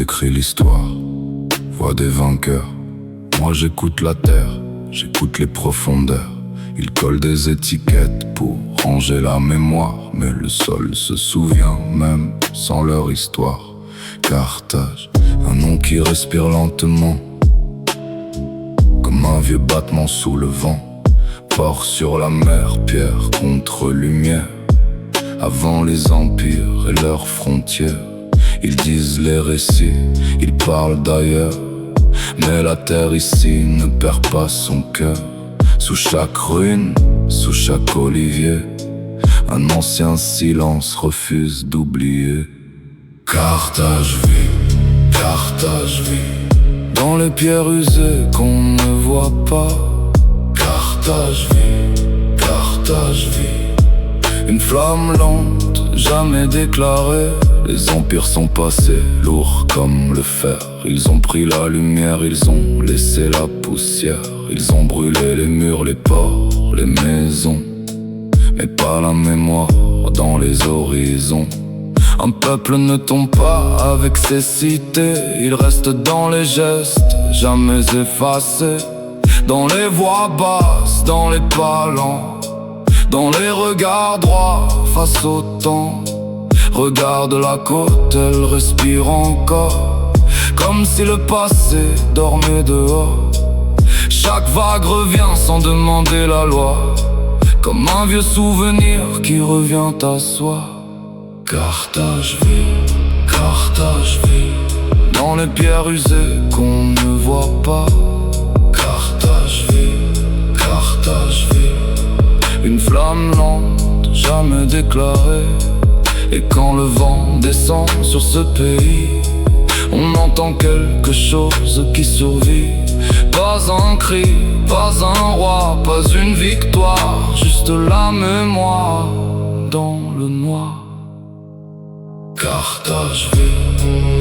écrit l'histoire, voix des vainqueurs. Moi j'écoute la terre, j'écoute les profondeurs. Ils collent des étiquettes pour ranger la mémoire, mais le sol se souvient même sans leur histoire. Carthage, un nom qui respire lentement, comme un vieux battement sous le vent. Port sur la mer, pierre contre lumière. Avant les empires et leurs frontières, ils disent les récits, ils parlent d'ailleurs. Mais la terre ici ne perd pas son cœur. Sous chaque ruine, sous chaque olivier, un ancien silence refuse d'oublier. Carthage vit dans les pierres usées qu'on ne voit pas. Carthage vit, une flamme lente, jamais déclarée. Les empires sont passés, lourds comme le fer. Ils ont pris la lumière, ils ont laissé la poussière. Ils ont brûlé les murs, les ports, les maisons, mais pas la mémoire dans les horizons. Un peuple ne tombe pas avec ses cités. Il reste dans les gestes, jamais effacés. Dans les voix basses, dans les pas lents, dans les regards droits face au temps. Regarde la côte, elle respire encore, comme si le passé dormait dehors. Chaque vague revient sans demander la loi, comme un vieux souvenir qui revient à soi. Carthage vit dans les pierres usées qu'on ne voit pas. Carthage vit, une flamme lente, jamais déclarée. Et quand le vent descend sur ce pays, on entend quelque chose qui survit. Pas un cri, pas un roi, pas une victoire, juste la mémoire dans le noir. Carthage vit,